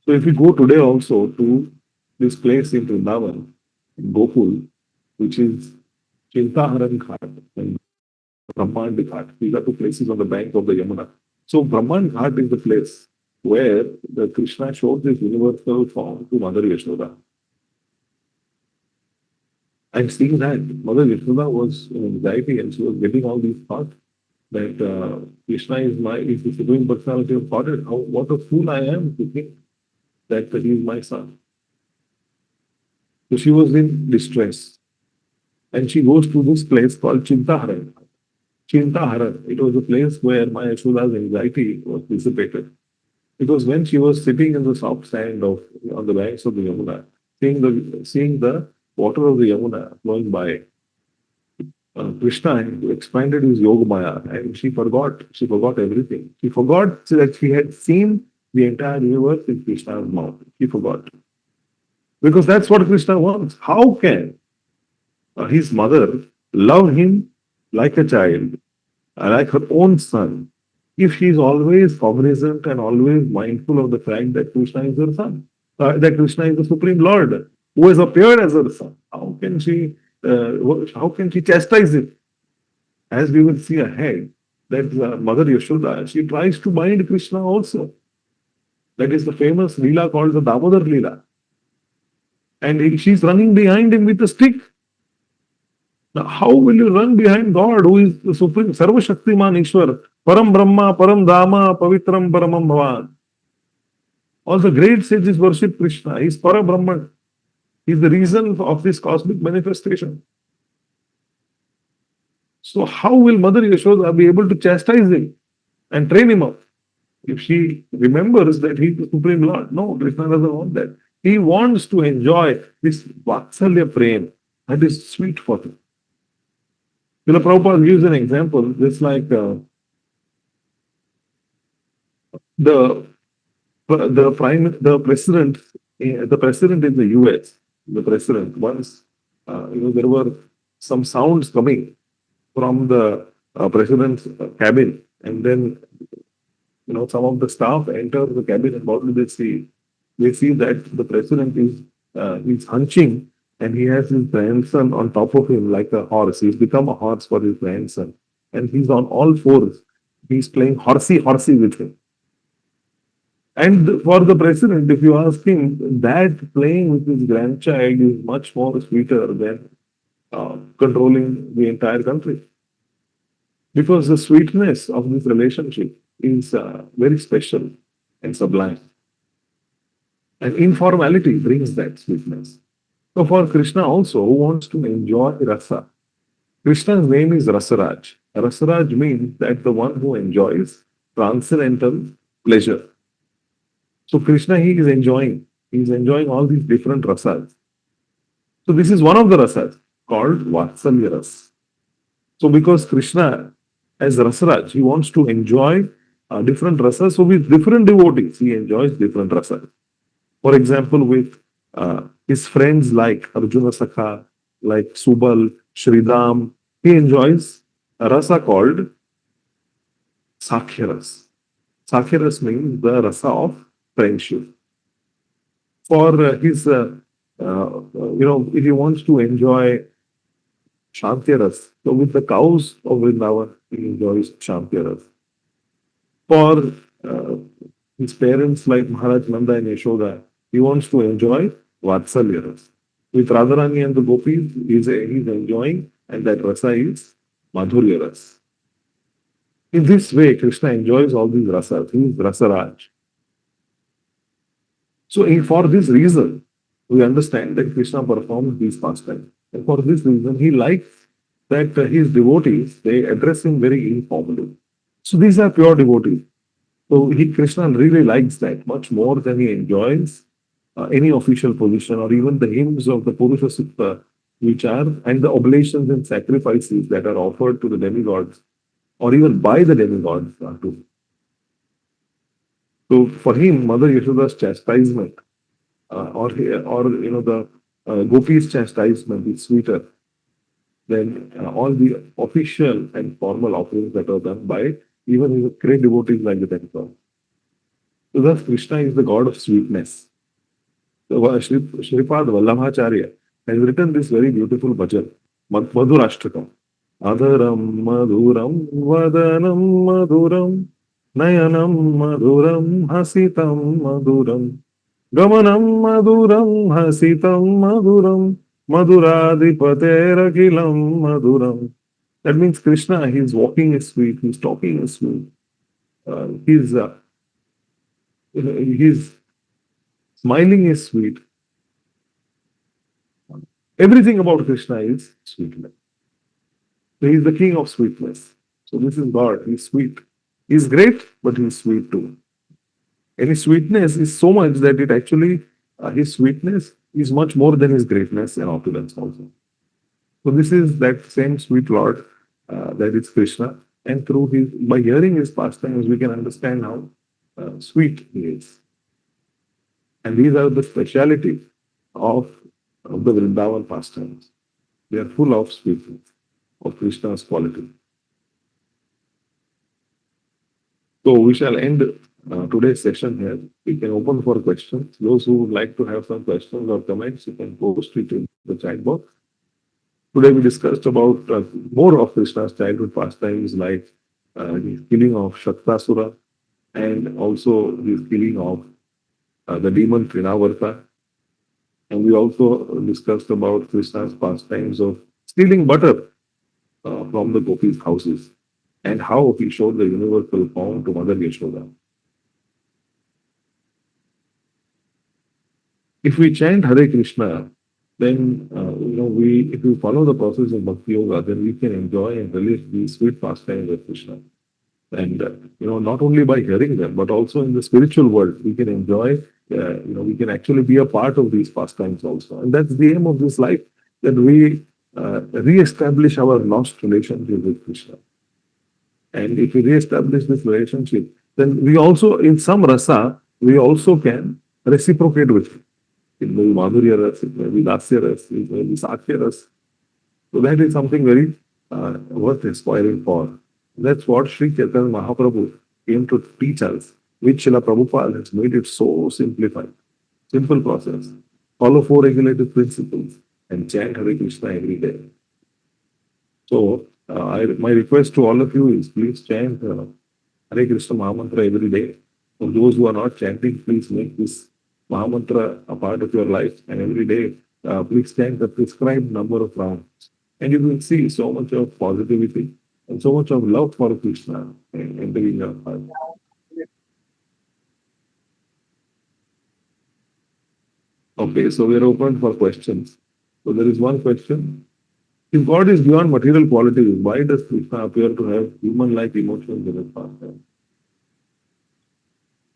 So if we go today also to this place in Vrindavan, in Gokul, which is Chintaharan Ghat and Brahmand Ghat, these are two places on the bank of the Yamuna. So Brahmand Ghat is the place where the Krishna showed this universal form to Mother Yashoda. And seeing that, Mother Yashoda was in anxiety and she was getting all these thoughts that Krishna is the Supreme Personality of Godhead. What a fool I am to think that he is my son. So she was in distress. And she goes to this place called Chintaharan. Chintaharan, it was a place where my Yashoda's anxiety was dissipated. Because when she was sitting in the soft sand on the banks of the Yamuna, seeing the water of the Yamuna flowing by, Krishna expanded his Yoga Maya and she forgot everything. She forgot that she had seen the entire universe in Krishna's mouth. She forgot. Because that's what Krishna wants. How can his mother love him like a child, like her own son, if she is always cognizant and always mindful of the fact that Krishna is her son, that Krishna is the Supreme Lord who has appeared as her son? How can she chastise him? As we will see ahead, that Mother Yashoda, she tries to bind Krishna also. That is the famous Leela called the Damodar Leela. And she's running behind him with a stick. Now, how will you run behind God, who is the Supreme Sarva Shaktiman Ishwar, Param Brahma, Param Dhamma, Pavitram Paramam Bhavan? All the great sages worship Krishna. He is Para Brahman. He is the reason of this cosmic manifestation. So how will Mother Yashoda be able to chastise him and train him up if she remembers that he is the Supreme Lord? No, Krishna doesn't want that. He wants to enjoy this Vatsalya Prem that is sweet for him. Srila Prabhupada gives an example, just like the president in the US, the president, once there were some sounds coming from the president's cabin, and then some of the staff enter the cabin, and what do they see? They see that the president is hunching, and he has his grandson on top of him like a horse. He's become a horse for his grandson, and he's on all fours. He's playing horsey with him. And for the president, if you ask him, that playing with his grandchild is much more sweeter than controlling the entire country. Because the sweetness of this relationship is very special and sublime. And informality brings that sweetness. So for Krishna also, who wants to enjoy rasa, Krishna's name is Rasaraj. Rasaraj means that the one who enjoys transcendental pleasure. So Krishna, he is enjoying. He is enjoying all these different rasas. So this is one of the rasas called Vatsalya Ras. So because Krishna, as Rasaraj, he wants to enjoy different rasas. So with different devotees, he enjoys different rasas. For example, with his friends like Arjuna Sakha, like Subal, Shridam, he enjoys a rasa called Sakhyaras. Sakhyaras means the rasa of friendship. For if he wants to enjoy Shantyaras, so with the cows of Vrindavan, he enjoys Shantyaras. For uh, his parents like Maharaj Nanda and Yashoda, he wants to enjoy Vatsalyaras. With Radharani and the gopis, he's enjoying, and that rasa is Madhuryaras. In this way, Krishna enjoys all these rasas. He is Rasaraj. So, for this reason, we understand that Krishna performs these pastimes. And for this reason, he likes that his devotees, they address him very informally. So, these are pure devotees. So, Krishna really likes that much more than he enjoys any official position or even the hymns of the Purusha Sutta, which are, and the oblations and sacrifices that are offered to the demigods or even by the demigods too. So for him, Mother Yashoda's chastisement or the gopis' chastisement is sweeter than all the official and formal offerings that are done by even great devotees like the demigods. So thus Krishna is the god of sweetness. So Shripad Vallabhacharya has written this very beautiful bhajan, Madhurashtakam. Adharam Madhuram Vadanam Madhuram Nayanam Madhuram Hasitam Madhuram Gamanam Madhuram Hasitam Madhuram Madhuradipaterakilam Madhuram. That means Krishna, his walking is sweet, his talking is sweet, his smiling is sweet. Everything about Krishna is sweetness. So he is the king of sweetness. So this is God. He's sweet. He's great, but he's sweet too. And his sweetness is so much that it actually, his sweetness is much more than his greatness and opulence also. So this is that same sweet Lord that is Krishna. And through by hearing his pastimes, we can understand how sweet he is. And these are the speciality of the Vrindavan pastimes. They are full of sweetness, of Krishna's quality. So we shall end today's session here. We can open for questions. Those who would like to have some questions or comments, you can post it in the chat box. Today we discussed about more of Krishna's childhood pastimes like his killing of Shaktasura and also his killing of the demon Trinavarta. And we also discussed about Krishna's pastimes of stealing butter from the gopis' houses and how he showed the universal form to Mother Yashoda. If we chant Hare Krishna, then if we follow the process of Bhakti Yoga, then we can enjoy and relish these sweet pastimes of Krishna. And not only by hearing them, but also in the spiritual world, we can enjoy. We can actually be a part of these pastimes also, and that's the aim of this life, that we re-establish our lost relationship with Krishna. And if we re-establish this relationship, then we also, in some rasa, we also can reciprocate with it. It may be Madhurya Ras, it may be Dasya Ras, it may be Sakhya Ras. So that is something very worth aspiring for. That's what Sri Chaitanya Mahaprabhu came to teach us, which Srila Prabhupada has made it so simplified. Simple process. Follow 4 regulative principles and chant Hare Krishna every day. So, my request to all of you is please chant Hare Krishna Mahamantra every day. For those who are not chanting, please make this Mahamantra a part of your life, and every day please chant the prescribed number of rounds. And you will see so much of positivity and so much of love for Krishna entering your heart. Okay, so we are open for questions. So there is one question. If God is beyond material qualities, why does Krishna appear to have human-like emotions in his pastime?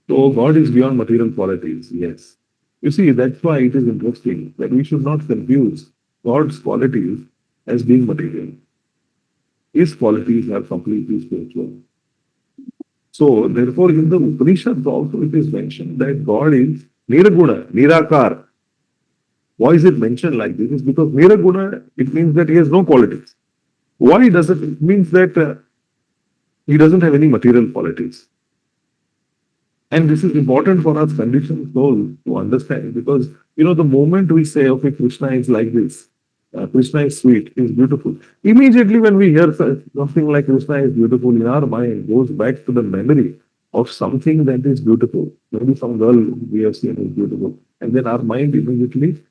So God is beyond material qualities, yes. You see, that's why it is interesting that we should not confuse God's qualities as being material. His qualities are completely spiritual. So, therefore, in the Upanishads also it is mentioned that God is Nirguna, Nirakar. Why is it mentioned like this? It's because Nirguna, it means that he has no qualities. Why does it? It means that he doesn't have any material qualities. And this is important for us conditioned souls to understand because, the moment we say, okay, Krishna is like this, Krishna is sweet, he is beautiful. Immediately when we hear something like Krishna is beautiful, in our mind goes back to the memory of something that is beautiful. Maybe some girl we have seen is beautiful. And then our mind immediately,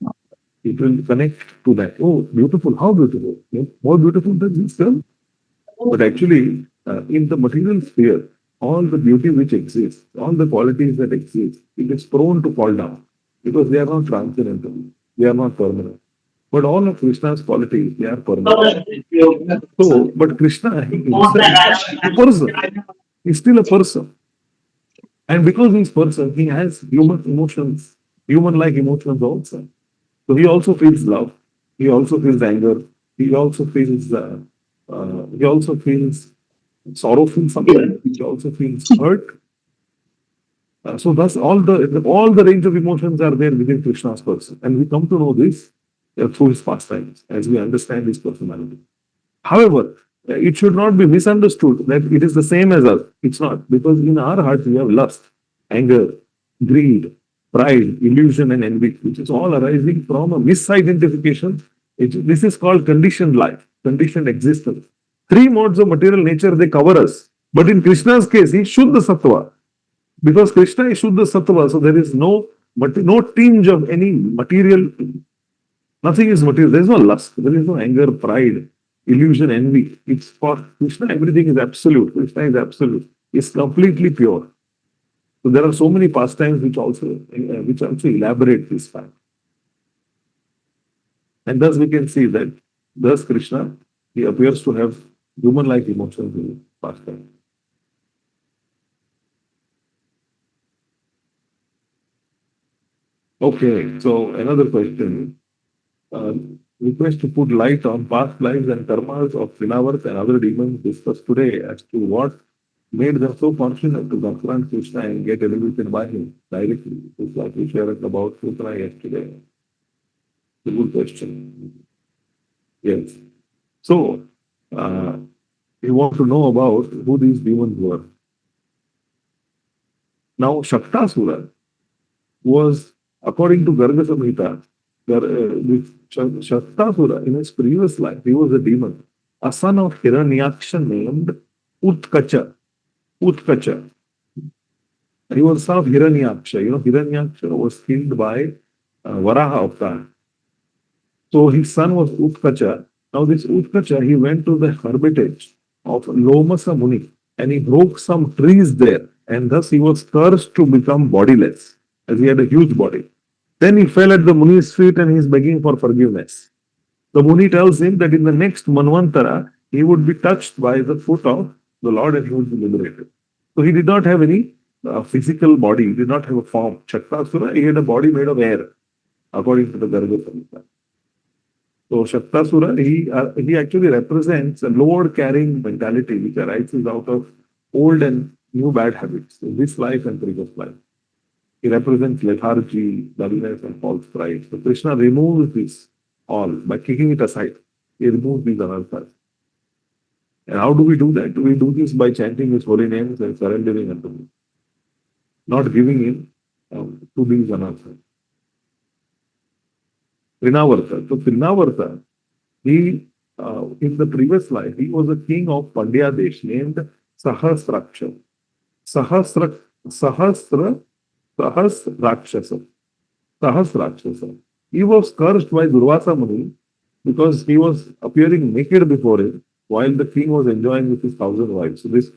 it will connect to that. Oh, beautiful, how beautiful? More beautiful than this girl? But actually, in the material sphere, all the beauty which exists, all the qualities that exist, it is prone to fall down because they are not transcendental, they are not permanent. But all of Krishna's qualities, they are permanent. So, but Krishna, he himself is a person. He's still a person. And because he's person, he has human emotions, human-like emotions also. So he also feels love. He also feels anger. He also feels sorrowful sometimes. He also feels hurt. So thus all the range of emotions are there within Krishna's person. And we come to know this through his pastimes as we understand his personality. However, it should not be misunderstood that it is the same as us. It's not, because in our hearts we have lust, anger, greed, pride, illusion, and envy, which is all arising from a misidentification. This is called conditioned life, conditioned existence. Three modes of material nature, they cover us. But in Krishna's case, he's Shuddha Sattva. Because Krishna is Shuddha Sattva, so there is no tinge of any material. Nothing is material. There is no lust. There is no anger, pride, illusion, envy. It's for Krishna, everything is absolute. Krishna is absolute. It's completely pure. So there are so many pastimes which also elaborate this fact. And thus we can see that thus Krishna, he appears to have human-like emotions in pastime. Okay, so another question. Request to put light on past lives and karmas of Trinavars and other demons discussed today as to what made them so confident to confront Krishna and get elevated by him directly. Just like we shared about Sutra yesterday. It's a good question. Yes. So, we want to know about who these demons were. Now, Shaktasura was, according to Garga Samhita, Shaktasura, in his previous life, he was a demon, a son of Hiranyaksha named Utkacha. Utkacha. He was son of Hiranyaksha. Hiranyaksha was killed by Varaha Avatar. So his son was Utkacha. Now this Utkacha, he went to the hermitage of Lomasa Muni and he broke some trees there, and thus he was cursed to become bodiless, as he had a huge body. Then he fell at the Muni's feet and he is begging for forgiveness. The Muni tells him that in the next Manvantara, he would be touched by the foot of the Lord and he would be liberated. So he did not have any physical body, he did not have a form. Shaktasura, he had a body made of air, according to the Garga Samhita. So Shaktasura, he actually represents a load-carrying mentality which arises out of old and new bad habits in this life and previous life. He represents lethargy, dullness, and false pride. So Krishna removes this all by kicking it aside. He removes these anarthas. And how do we do that? We do this by chanting his holy names and surrendering unto him, not giving in to these anarthas. Trinavarta. So Trinavarta, he in the previous life, he was a king of Pandya Desh named Sahasrakshasa. Sahasrakshasa. He was cursed by Durvasa Muni because he was appearing naked before him while the king was enjoying with his 1,000 wives. So this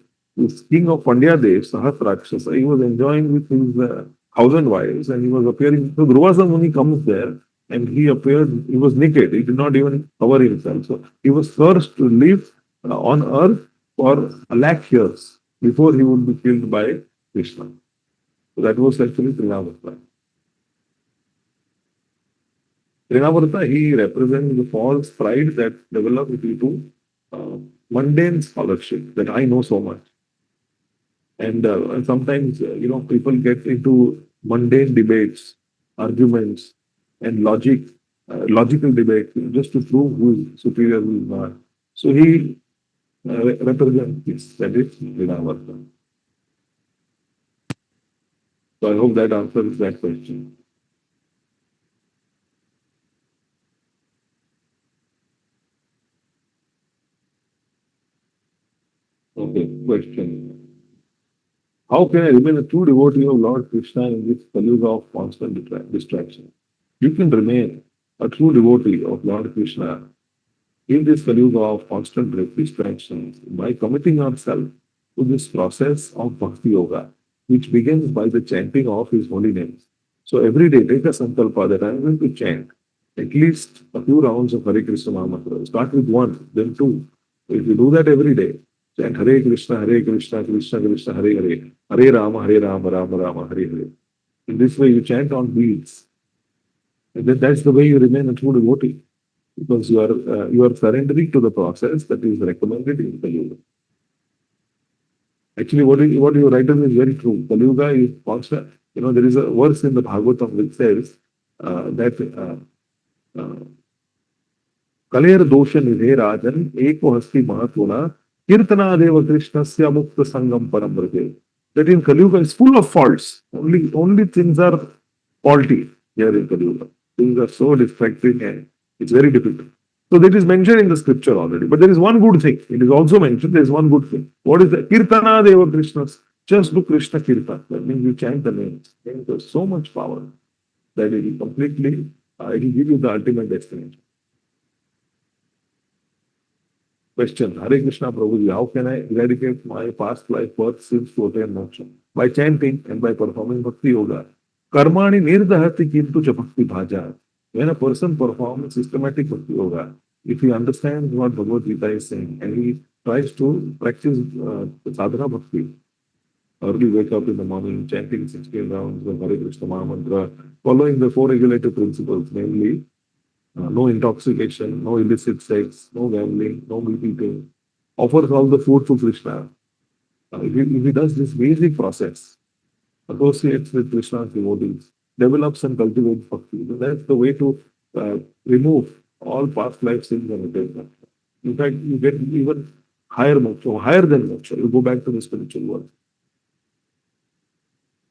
king of Pandya Desh, Sahasrakshasa, he was enjoying with his 1,000 wives and he was appearing. So Durvasa Muni comes there and he appeared, he was naked, he did not even cover himself. So he was forced to live on earth for a lakh years before he would be killed by Krishna. So that was actually Trinavarta. Trinavarta, he represents the false pride that developed due to mundane scholarship, that I know so much. And sometimes, people get into mundane debates, arguments, and logical debates just to prove who is superior, who is not. So he represents this, that is Vinavarta. So I hope that answers that question. Okay, question. How can I remain a true devotee of Lord Krishna in this Kali of constant distraction? You can remain a true devotee of Lord Krishna in this Kali of constant distractions by committing ourselves to this process of Bhakti Yoga, which begins by the chanting of His holy names. So every day, take a sankalpa that I am going to chant at least a few rounds of Hare Krishna Mahamantra. Start with one, then two. If you do that every day, chant Hare Krishna, Krishna Krishna, Hare Hare, Hare Rama, Rama Rama, Hare Hare. In this way, you chant on beats. And then that's the way you remain a true devotee, because you are surrendering to the process that is recommended in the yoga. Actually, what you written is very true. The yoga is constant. There is a verse in the Bhagavatam which says that Kaler dosha nidhe rajan eko hasti mahatuna kirtanadeva krishnasya mukta sangam parambrate. That in Kali Yuga is full of faults. Only things are faulty here in Kali Yuga. Things are so distracting and it's very difficult. So that is mentioned in the scripture already. But there is one good thing. It is also mentioned there is one good thing. What is that? Kirtana Deva Krishnas. Just do Krishna Kirtan. That means you chant the names. Names have so much power that it will completely, it will give you the ultimate destination. Question. Hare Krishna Prabhuji, how can I eradicate my past life birth sins to attain moksha? By chanting and by performing Bhakti Yoga. Karmani nirdahati kintu cha bhakti bhaja. When a person performs systematic Bhakti Yoga, if he understands what Bhagavad Gita is saying and he tries to practice sadhana bhakti, early wake up in the morning, chanting 16 rounds of Hare Krishna Mahamantra, following the four regulative principles, namely no intoxication, no illicit sex, no gambling, no meat eating, offers all the food to Krishna. If he does this basic process, associates with Krishna's devotees, develops and cultivates bhakti, then that's the way to remove all past life sins and attain moksha. In fact, you get even higher moksha, or higher than moksha. You go back to the spiritual world.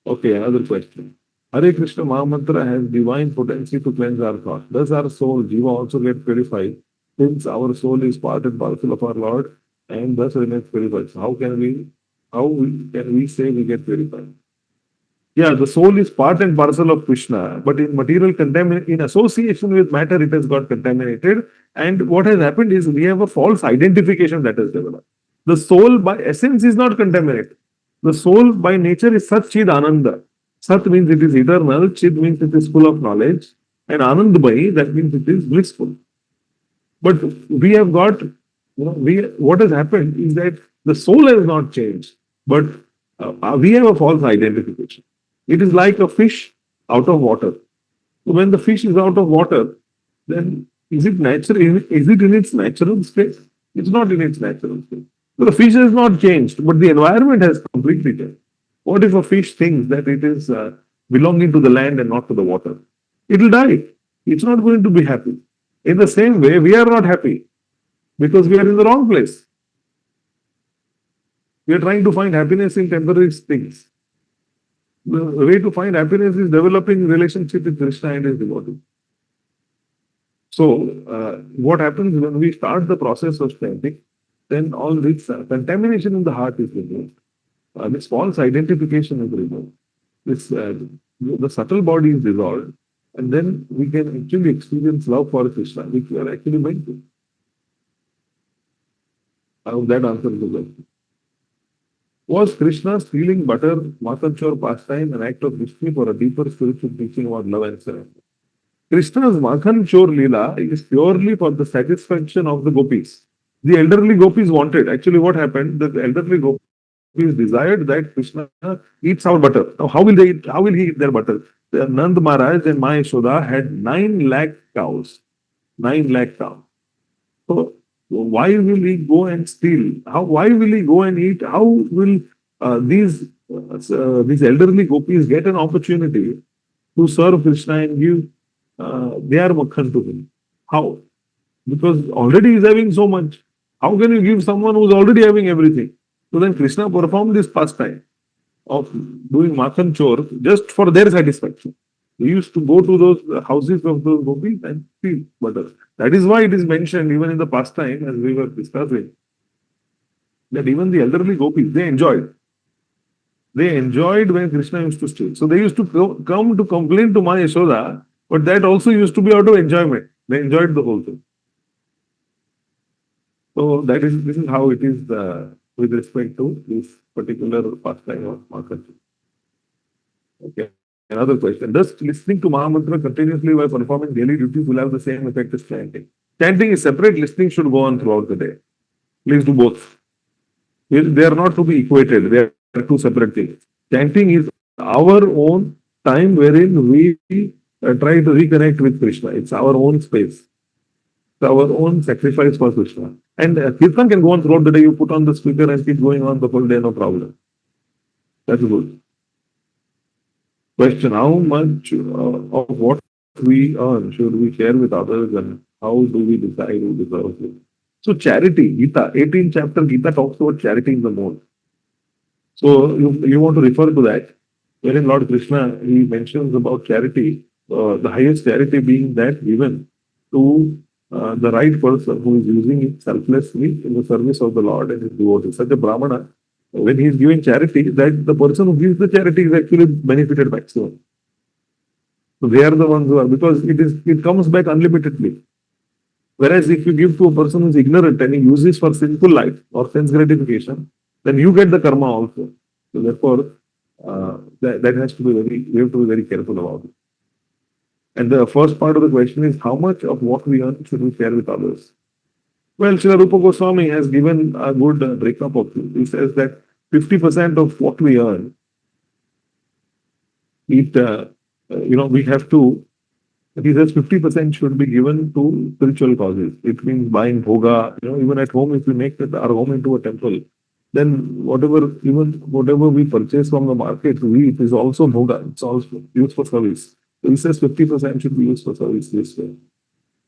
Okay, another question. Hare Krishna Mahamantra has divine potency to cleanse our thought. Does our soul, Jiva, also get purified since our soul is part and parcel of our Lord and thus remains purified? So how can we say we get purified? Yeah, the soul is part and parcel of Krishna, but in material in association with matter, it has got contaminated. And what has happened is we have a false identification that has developed. The soul by essence is not contaminated. The soul by nature is Sat Chid Ananda. Sat means it is eternal, Chid means it is full of knowledge, and Anandamai, that means it is blissful. But we have got, what has happened is that the soul has not changed, but we have a false identification. It is like a fish out of water. So when the fish is out of water, then is it natural? Is it in its natural state? It's not in its natural state. So the fish has not changed, but the environment has completely changed. What if a fish thinks that it is belonging to the land and not to the water? It will die. It's not going to be happy. In the same way, we are not happy because we are in the wrong place. We are trying to find happiness in temporary things. The way to find happiness is developing relationship with Krishna and his devotee. So, what happens when we start the process of chanting, then all this contamination in the heart is removed. This false identification is removed. The subtle body is dissolved, and then we can actually experience love for Krishna, which we are actually meant to. I hope that answers the question. Was Krishna stealing butter, Matanchor pastime, an act of mystery for a deeper spiritual teaching about love and surrender? Krishna's Makhan Chor Leela is purely for the satisfaction of the gopis. The elderly gopis wanted. Actually, what happened? The elderly gopis desired that Krishna eats our butter. Now, how will they eat? How will he eat their butter? The Nand Maharaj and Ma Yashoda had 9 lakh cows. 9 lakh cows. So why will he go and steal? How? Why will he go and eat? How will these elderly gopis get an opportunity to serve Krishna and give their makhan to him? How? Because already he's having so much. How can you give someone who's already having everything? So then Krishna performed this pastime of doing makhan chore just for their satisfaction. He used to go to those houses of those gopis and steal butter. That is why it is mentioned even in the pastime, as we were discussing, that even the elderly gopis, they enjoyed. They enjoyed when Krishna used to steal. So they used to come to complain to Ma Yashoda, but that also used to be out of enjoyment. They enjoyed the whole thing. So this is how it is with respect to this particular pastime of Makhan. Okay. Another question. Does listening to Mahamantra continuously while performing daily duties will have the same effect as chanting? Chanting is separate, listening should go on throughout the day. Please do both. They are not to be equated. They are two separate things. Chanting is our own time wherein we try to reconnect with Krishna. It's our own space. It's our own sacrifice for Krishna. And Kirtan can go on throughout the day. You put on the speaker and keep going on the whole day, no problem. That's good. Question: how much of what we earn should we share with others, and how do we decide who deserves it? So charity, Gita, 18th chapter Gita talks about charity in the most. So you want to refer to that, wherein Lord Krishna, he mentions about charity, the highest charity being that given to the right person who is using it selflessly in the service of the Lord and his devotees. Such a Brahmana, when he is giving charity, that the person who gives the charity is actually benefited maximum. So they are the ones who are, because it comes back unlimitedly. Whereas if you give to a person who is ignorant and he uses for sinful life or sense gratification, then you get the karma also. So therefore, that has to be we have to be very careful about it. And the first part of the question is, how much of what we earn should we share with others? Well, Srila Rupa Goswami has given a good breakup of it. He says that 50% of what we earn, we have to, he says 50% should be given to spiritual causes. It means buying bhoga, even at home, if we make our home into a temple, then whatever we purchase from the market, it is also bhoga, it's also used for service. So he says 50% should be used for service this way.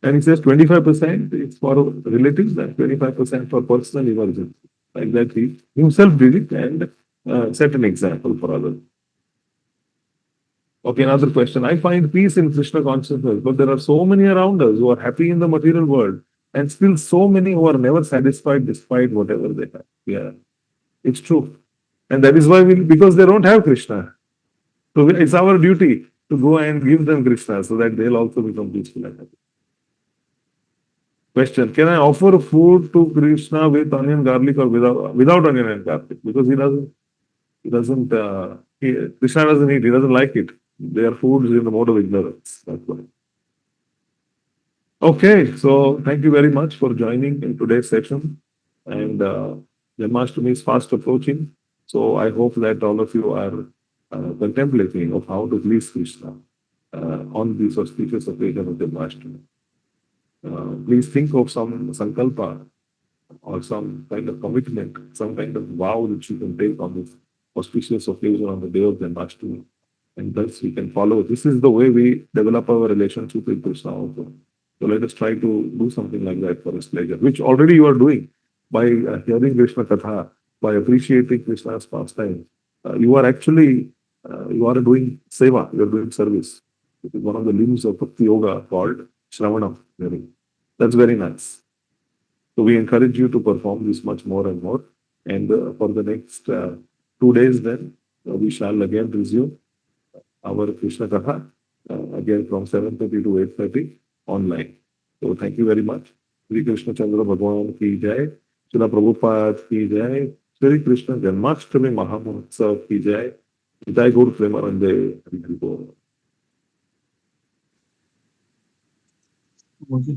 And he says 25% is for relatives and 25% for personal emergency. Like that, he himself did it and set an example for others. Okay, another question. I find peace in Krishna consciousness, but there are so many around us who are happy in the material world, and still so many who are never satisfied despite whatever they have. Yeah, it's true. And that is why because they don't have Krishna. So it's our duty to go and give them Krishna so that they'll also become peaceful and happy. Question: can I offer food to Krishna with onion, garlic, or without onion and garlic? Because Krishna doesn't eat, he doesn't like it. They are foods in the mode of ignorance. That's why. Okay, so thank you very much for joining in today's session. And Janmashtami is fast approaching. So I hope that all of you are contemplating of how to please Krishna on this auspicious occasion of Janmashtami. Please think of some sankalpa or some kind of commitment, some kind of vow that you can take on this auspicious occasion on the day of Janmashtami. And thus we can follow. This is the way we develop our relationship with Krishna also. So let us try to do something like that for his pleasure, which already you are doing by hearing Krishna Katha, by appreciating Krishna's pastime. You are actually doing seva, you are doing service. It is one of the limbs of Bhakti Yoga called Shravanam. That's very nice. So we encourage you to perform this much more and more. And for the next 2 days then, we shall again resume our Krishna Katha, again from 7:30 to 8:30 online. So thank you very much. Sri Krishna Chandra Bhagwan ki jai, Srila Prabhupada ki jai, Sri Krishna Janmashtami Mahamotsav ki jai, Nitai Madhav Prabhu. मुझे